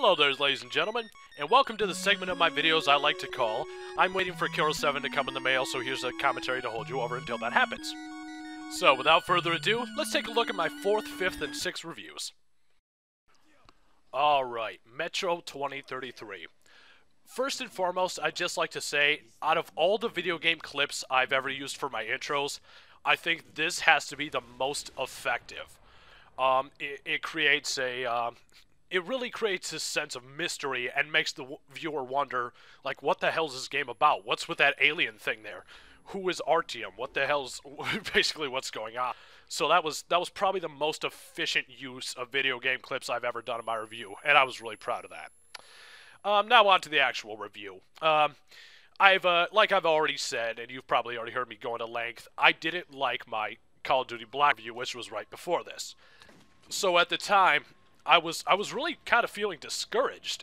Hello there, ladies and gentlemen, and welcome to the segment of my videos I like to call I'm waiting for Kiro 7 to come in the mail, so here's a commentary to hold you over until that happens. So, without further ado, let's take a look at my 4th, 5th, and 6th reviews. Alright, Metro 2033. First and foremost, I'd just like to say, out of all the video game clips I've ever used for my intros, I think this has to be the most effective. It really creates a sense of mystery and makes the viewer wonder, like, what the hell's this game about? What's with that alien thing there? Who is Artyom? What the hell's basically what's going on? So that was probably the most efficient use of video game clips I've ever done in my review, and I was really proud of that. Now on to the actual review. Like I've already said, and you've probably already heard me go into length, I didn't like my Call of Duty Black review, which was right before this. So at the time, I was really kind of feeling discouraged.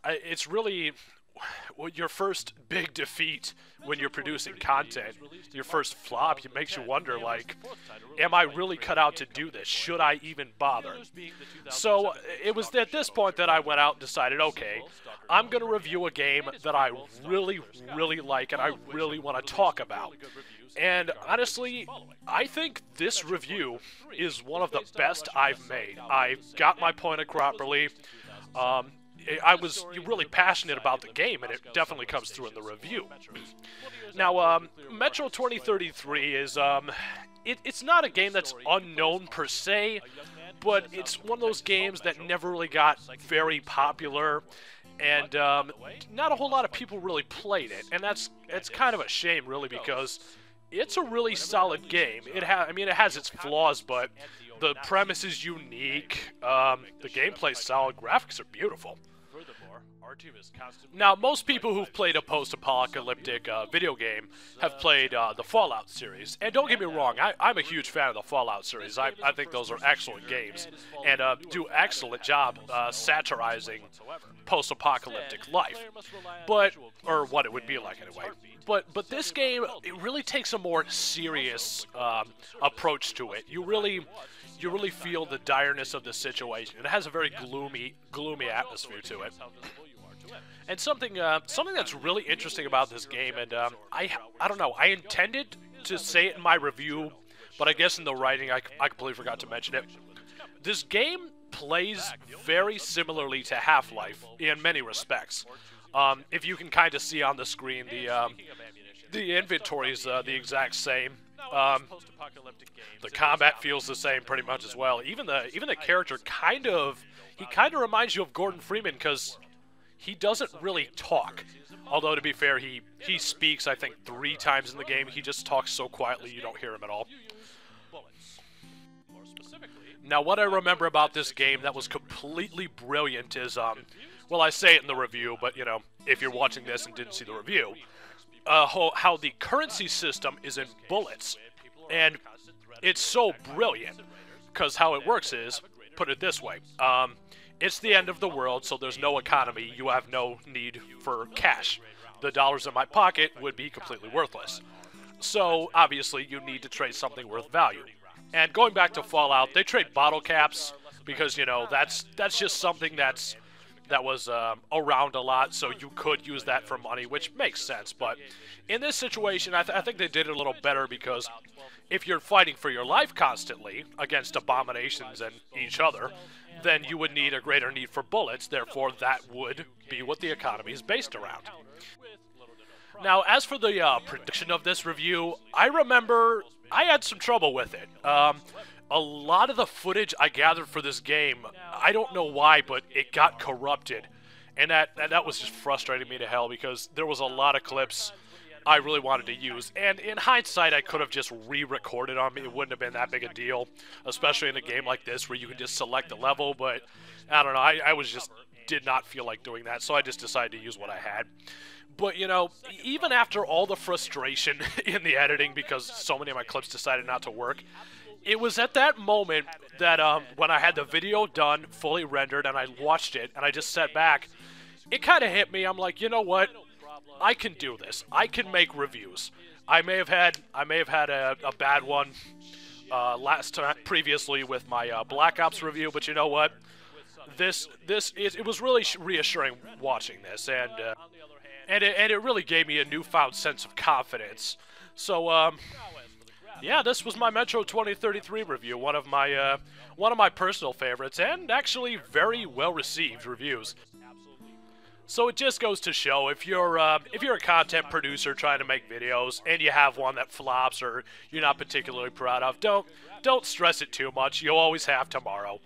It's really your first big defeat when you're producing content. Your first flop, it makes you wonder, like, am I really cut out to do this? Should I even bother? So it was at this point that I went out and decided, okay, I'm going to review a game that I really, really like and I really want to talk about. And honestly, I think this review is one of the best I've made. I got my point across properly. I was really passionate about the game, and it definitely comes through in the review. Now, Metro 2033 is, it's not a game that's unknown per se, but it's one of those games that never really got very popular, and not a whole lot of people really played it, and it's kind of a shame, really, because it's a really solid game. It has its flaws, but the premise is unique. The gameplay's solid. Graphics are beautiful. Now, most people who've played a post-apocalyptic video game have played the Fallout series. And don't get me wrong, I'm a huge fan of the Fallout series. I think those are excellent games and do an excellent job satirizing post-apocalyptic life. Or what it would be like anyway. But this game, it really takes a more serious approach to it. You really feel the direness of the situation. It has a very gloomy atmosphere to it. And something that's really interesting about this game, and I don't know, I intended to say it in my review, but I guess in the writing I completely forgot to mention it. This game plays very similarly to Half-Life in many respects. If you can kind of see on the screen, the inventory is the exact same. The combat feels the same pretty much as well. Even the character kind of reminds you of Gordon Freeman, because he doesn't really talk. Although, to be fair, he speaks, I think, 3 times in the game. He just talks so quietly you don't hear him at all. Now, what I remember about this game that was completely brilliant is, well, I say it in the review, but, you know, if you're watching this and didn't see the review, how the currency system is in bullets. And it's so brilliant, because how it works is, put it this way, it's the end of the world, so there's no economy. You have no need for cash. The dollars in my pocket would be completely worthless. So, obviously, you need to trade something worth value. And going back to Fallout, they trade bottle caps, because, you know, that's just something that was around a lot, so you could use that for money, which makes sense. But in this situation, I think they did it a little better, because if you're fighting for your life constantly against abominations and each other, then you would need a greater need for bullets. Therefore, that would be what the economy is based around. Now, as for the production of this review, I remember I had some trouble with it. A lot of the footage I gathered for this game, I don't know why, but it got corrupted. And that was just frustrating me to hell, because there was a lot of clips I really wanted to use. And in hindsight, I could have just re-recorded them. It wouldn't have been that big a deal, especially in a game like this where you can just select the level. But I don't know, I did not feel like doing that, so I just decided to use what I had. But, you know, even after all the frustration in the editing, because so many of my clips decided not to work, it was at that moment that when I had the video done, fully rendered, and I watched it, and I just sat back, it kind of hit me. I'm like, you know what? I can do this. I can make reviews. I may have had a bad one previously with my Black Ops review, but you know what? it was really reassuring watching this, and it really gave me a newfound sense of confidence. So yeah, this was my Metro 2033 review, one of my personal favorites, and actually very well received reviews. So it just goes to show, if you're a content producer trying to make videos and you have one that flops or you're not particularly proud of, don't stress it too much. You'll always have tomorrow.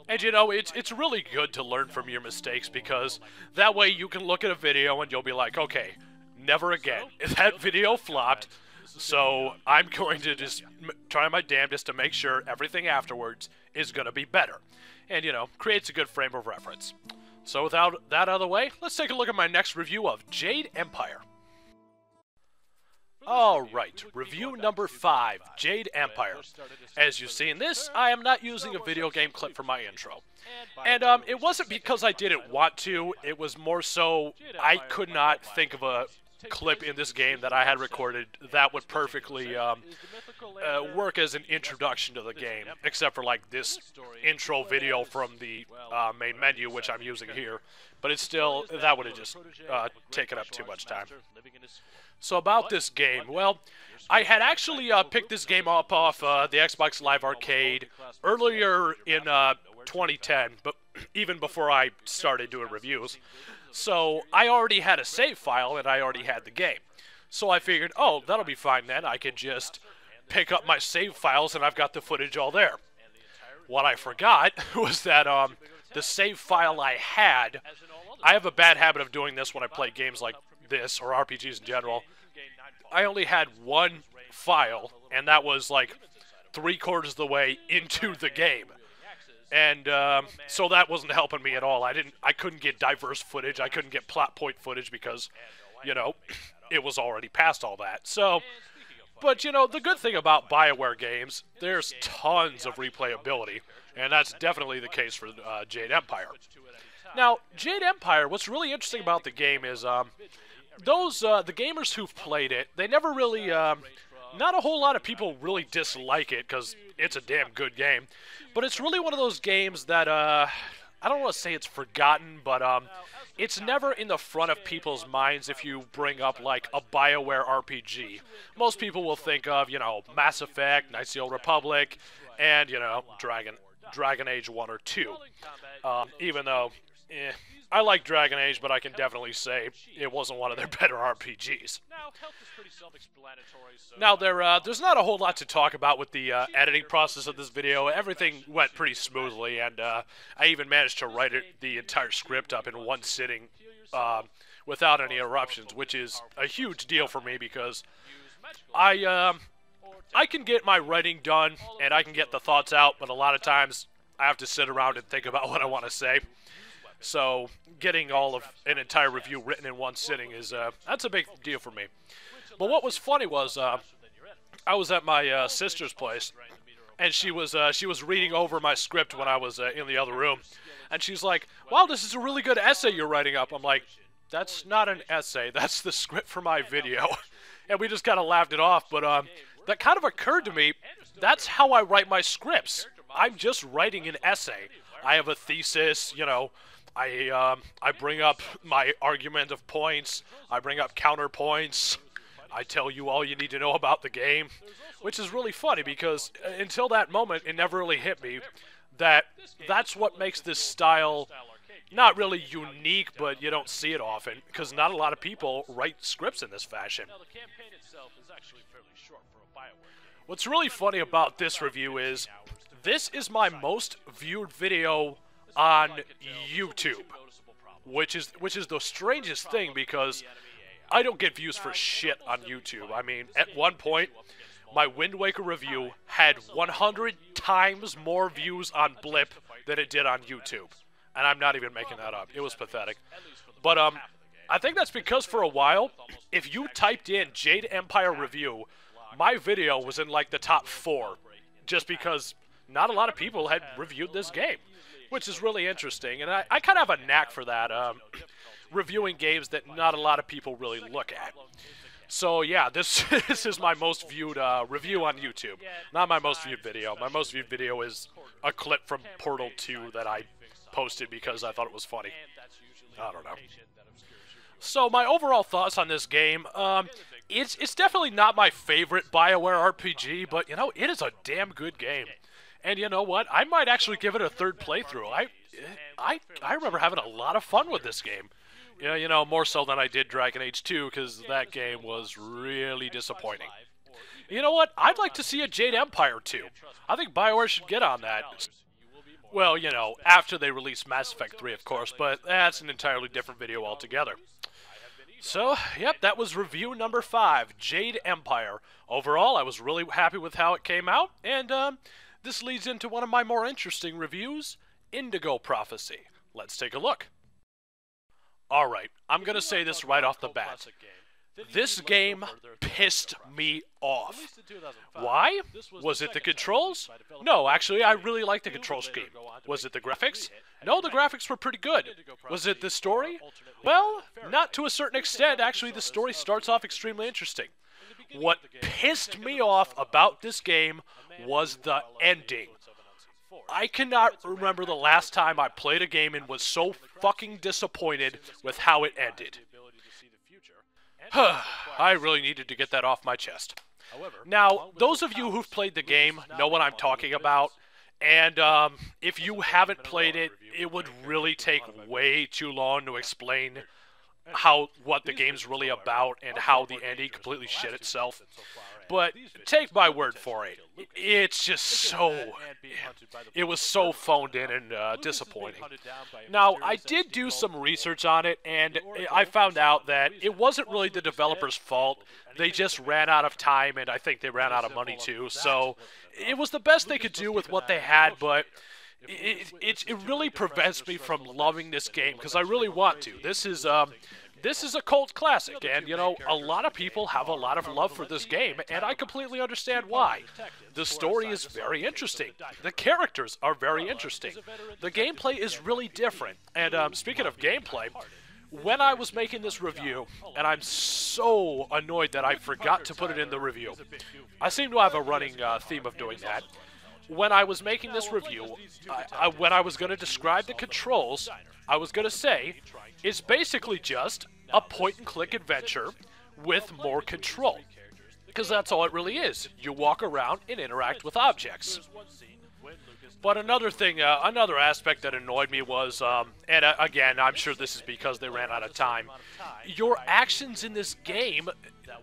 And you know, it's really good to learn from your mistakes, because that way you can look at a video and you'll be like, okay, never again. That video flopped, so I'm going to just try my damnedest to make sure everything afterwards is going to be better. And, you know, creates a good frame of reference. So without that out of the way, let's take a look at my next review of Jade Empire. Alright, review number 5, Jade Empire. As you see in this, I am not using a video game clip for my intro. And it wasn't because I didn't want to, it was more so I could not think of a clip in this game that I had recorded that would perfectly work as an introduction to the game, except for like this intro video from the main menu, which I'm using here. But it's still, that would have just taken up too much time. So about this game, well, I had actually picked this game up off the Xbox Live Arcade earlier in 2010, but even before I started doing reviews. So I already had a save file and I already had the game. So I figured, oh, that'll be fine then. I can just pick up my save files and I've got the footage all there. What I forgot was that the save file I have a bad habit of doing this when I play games like this, or RPGs in general. I only had one file, and that was like 3/4 of the way into the game. And so that wasn't helping me at all. I couldn't get diverse footage. I couldn't get plot point footage because, you know, it was already past all that. So, but you know, the good thing about BioWare games, there's tons of replayability, and that's definitely the case for Jade Empire. Now, Jade Empire, what's really interesting about the game is the gamers who've played it, they never really, not a whole lot of people really dislike it because it's a damn good game. But it's really one of those games that, I don't want to say it's forgotten, but it's never in the front of people's minds if you bring up, like, a BioWare RPG. Most people will think of, you know, Mass Effect, Knights of the Old Republic, and, you know, Dragon Age 1 or 2. Even though, I like Dragon Age, but I can definitely say it wasn't one of their better RPGs. Now, there's not a whole lot to talk about with the editing process of this video. Everything went pretty smoothly, and I even managed to write the entire script up in one sitting without any interruptions, which is a huge deal for me because I can get my writing done and I can get the thoughts out, but a lot of times I have to sit around and think about what I want to say. So getting all of an entire review written in one sitting is that's a big deal for me. But what was funny was I was at my sister's place, and she was reading over my script when I was in the other room, and she's like, "Wow, this is a really good essay you're writing up." I'm like, "That's not an essay. That's the script for my video," and we just kind of laughed it off. But that kind of occurred to me. That's how I write my scripts. I'm just writing an essay. I have a thesis, you know. I bring up my argument of points, I bring up counterpoints, I tell you all you need to know about the game, which is really funny because until that moment it never really hit me that that's what makes this style not really unique, but you don't see it often because not a lot of people write scripts in this fashion. What's really funny about this review is this is my most viewed video on YouTube, which is the strangest thing because I don't get views for shit on YouTube. I mean, at one point, my Wind Waker review had 100 times more views on Blip than it did on YouTube, and I'm not even making that up. It was pathetic. But I think that's because for a while, if you typed in Jade Empire review, my video was in like the top 4, just because not a lot of people had reviewed this game. Which is really interesting, and I kind of have a knack for that, reviewing games that not a lot of people really look at. So yeah, this this is my most viewed review on YouTube. Not my most viewed video. My most viewed video is a clip from Portal 2 that I posted because I thought it was funny. I don't know. So my overall thoughts on this game, it's definitely not my favorite BioWare RPG, but you know, it is a damn good game. And you know what? I might actually give it a third playthrough. I remember having a lot of fun with this game. Yeah, you know, more so than I did Dragon Age 2, because that game was really disappointing. You know what? I'd like to see a Jade Empire 2. I think BioWare should get on that. Well, you know, after they release Mass Effect 3, of course, but that's an entirely different video altogether. So, yep, that was review number 5, Jade Empire. Overall, I was really happy with how it came out, and this leads into one of my more interesting reviews, Indigo Prophecy. Let's take a look. Alright, I'm gonna say this right off the bat. This game pissed me off. Why? Was it the controls? No, actually, I really liked the control scheme. Was it the graphics? No, the graphics were pretty good. Was it the story? Well, not to a certain extent. Actually, the story starts off extremely interesting. What pissed me off about this game was the ending. I cannot remember the last time I played a game and was so fucking disappointed with how it ended. I really needed to get that off my chest. Now, those of you who've played the game know what I'm talking about, and if you haven't played it, it would really take way too long to explain what the game's really about and how the ending completely shit itself. But take my word for it, it's just so, it was so phoned in and disappointing. Now, I did do some research on it, and I found out that it wasn't really the developer's fault. They just ran out of time, and I think they ran out of money too, so it was the best they could do with what they had, but it really prevents me from loving this game, because I really want to. This is a cult classic, and, you know, a lot of people have a lot of love for this game, and I completely understand why. The story is very interesting. The characters are very interesting. The gameplay is really different. And speaking of gameplay, when I was making this review, and I'm so annoyed that I forgot to put it in the review. I seem to have a running theme of doing that. When I was making this review, when I was going to describe the controls, I was going to say, it's basically just a point-and-click adventure with more control. Because that's all it really is. You walk around and interact with objects. But another thing, another aspect that annoyed me was, and again, I'm sure this is because they ran out of time, your actions in this game,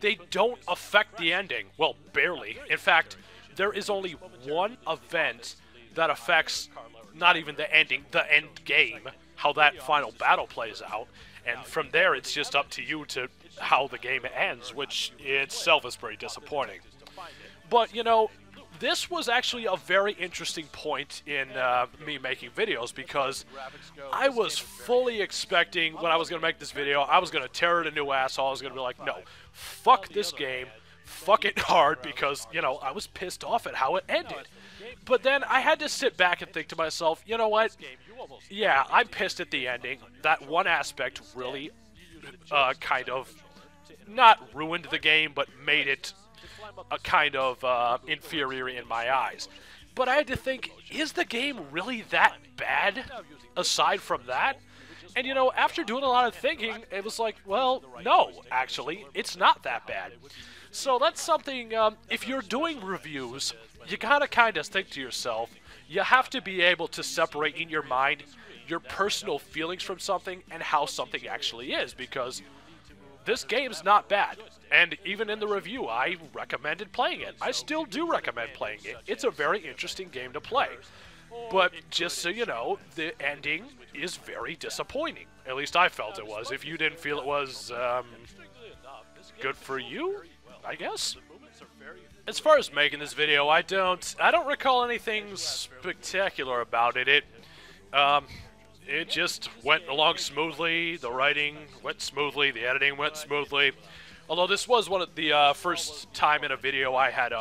they don't affect the ending. Well, barely. In fact, there is only one event that affects not even the ending, the end game, how that final battle plays out, and from there it's just up to you to how the game ends, which itself is pretty disappointing. But, you know, this was actually a very interesting point in me making videos, because I was fully expecting, when I was going to make this video, I was going to tear it a new asshole. I was going to be like, no, fuck this game, fuck it hard, because, you know, I was pissed off at how it ended. But then I had to sit back and think to myself, you know what, yeah, I'm pissed at the ending. That one aspect really kind of, not ruined the game, but made it a kind of inferior in my eyes. But I had to think, is the game really that bad, aside from that? And, you know, after doing a lot of thinking, it was like, well, no, actually, it's not that bad. So that's something, if you're doing reviews, you gotta kind of think to yourself, you have to be able to separate in your mind your personal feelings from something and how something actually is, because this game's not bad. And even in the review, I recommended playing it. I still do recommend playing it. It's a very interesting game to play. But just so you know, the ending is very disappointing. At least I felt it was. If you didn't feel it was, good for you, I guess. As far as making this video, I don't recall anything spectacular about it. It just went along smoothly. The writing went smoothly. The editing went smoothly. Although this was one of the first time in a video I had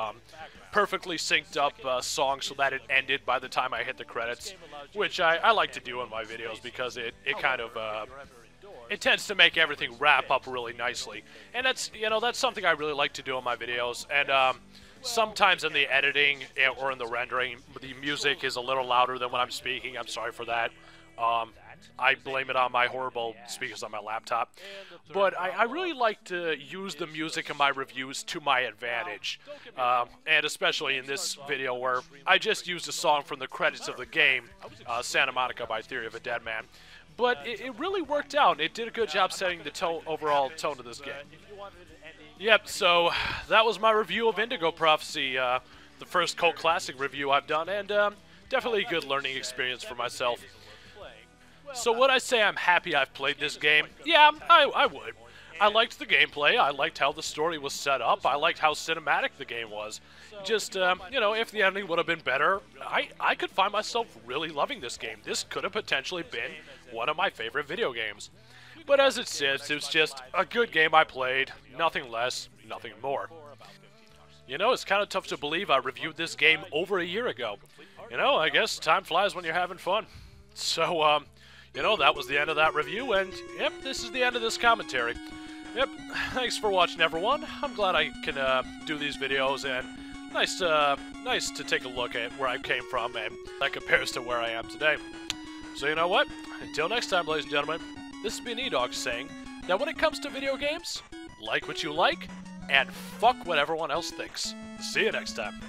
perfectly synced up song so that it ended by the time I hit the credits, which I like to do in my videos because it kind of it tends to make everything wrap up really nicely, and that's something I really like to do in my videos. And sometimes in the editing or in the rendering, the music is a little louder than when I'm speaking. I'm sorry for that. I blame it on my horrible speakers on my laptop. But I really like to use the music in my reviews to my advantage. And especially in this video where I just used a song from the credits of the game, Santa Monica by Theory of a Dead Man. But it really worked out. It did a good job setting the overall tone of this game. Yep, so that was my review of Indigo Prophecy, the first cult classic review I've done, and definitely a good learning experience for myself. So would I say I'm happy I've played this game? Yeah, I would. I liked the gameplay, I liked how the story was set up, I liked how cinematic the game was. Just, if the ending would have been better, I could find myself really loving this game. This could have potentially been one of my favorite video games. But as it sits, it's just a good game I played, nothing less, nothing more. It's kind of tough to believe I reviewed this game over a year ago. I guess time flies when you're having fun. So, that was the end of that review, and, yep, this is the end of this commentary. Yep, thanks for watching, everyone. I'm glad I can do these videos, and nice to take a look at where I came from, and that compares to where I am today. So you know what? Until next time, ladies and gentlemen, this has been E-Dog saying that when it comes to video games, like what you like, and fuck what everyone else thinks. See you next time.